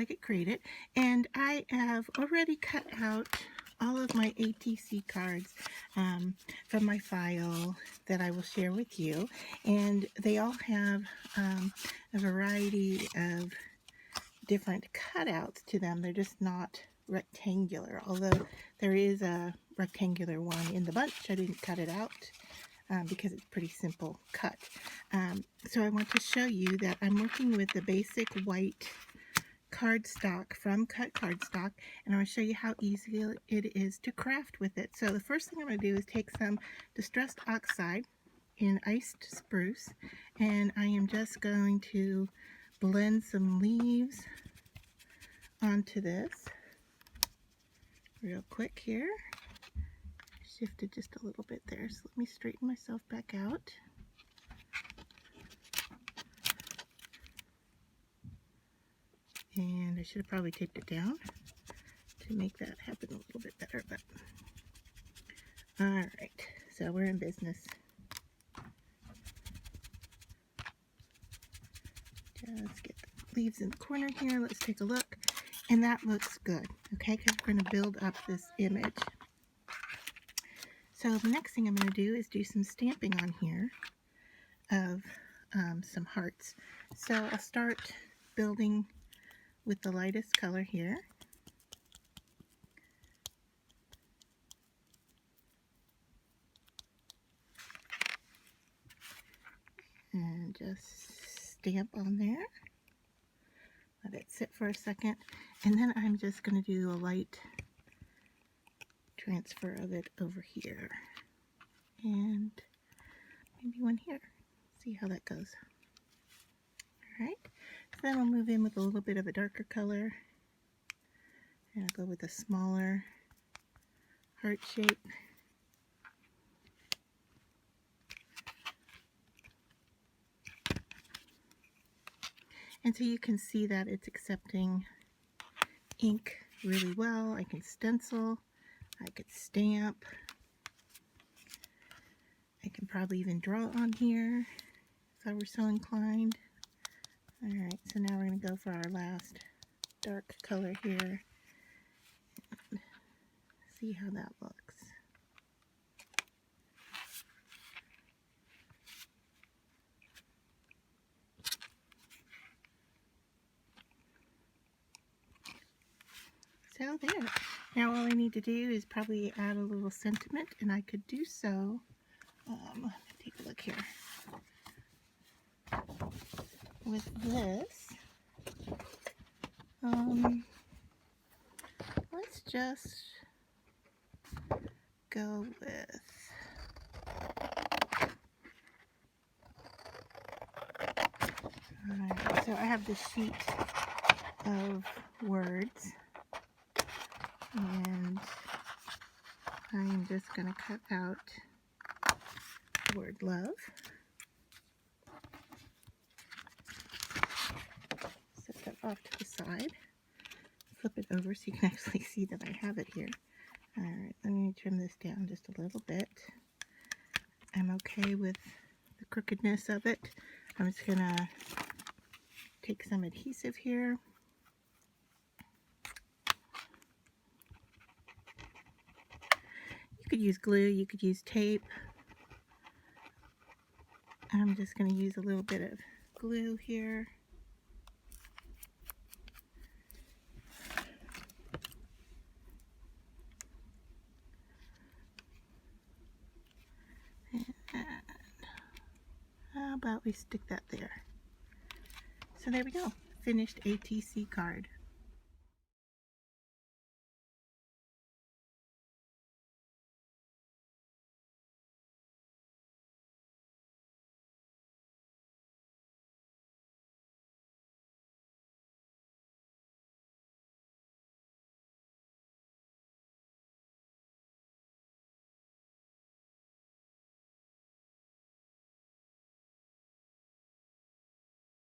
like it created. And I have already cut out all of my ATC cards from my file that I will share with you. And they all have a variety of different cutouts to them. They're just not rectangular, although there is a rectangular one in the bunch. I didn't cut it out because it's pretty simple cut. So I want to show you that I'm working with the basic white cardstock from CutCardStock, and I'm going to show you how easy it is to craft with it. So the first thing I'm going to do is take some distressed Oxide in iced spruce, and I am just going to blend some leaves onto this real quick here. Shifted just a little bit there, so let me straighten myself back out. And I should have probably taped it down to make that happen a little bit better, but alright, so we're in business. Just get the leaves in the corner here. Let's take a look. And that looks good, okay, because we're going to build up this image. So the next thing I'm going to do is do some stamping on here of some hearts. So I'll start building with the lightest color here. And just stamp on there. Let it sit for a second. And then I'm just going to do a light transfer of it over here. And maybe one here. See how that goes. Alright. So then I'll move in with a little bit of a darker color. And I'll go with a smaller heart shape. And so you can see that it's accepting ink really well. I can stencil, I could stamp, I can probably even draw on here if I were so inclined. Alright, so now we're going to go for our last dark color here. And see how that looks. So there. Now all I need to do is probably add a little sentiment, and I could do so. Take a look here. With this, let's just go with alright, so I have this sheet of words. And I'm just going to cut out the word love. Set that off to the side. Flip it over so you can actually see that I have it here. Alright, let me trim this down just a little bit. I'm okay with the crookedness of it. I'm just going to take some adhesive here. You could use glue, you could use tape. I'm just going to use a little bit of glue here. And how about we stick that there? So there we go, finished ATC card.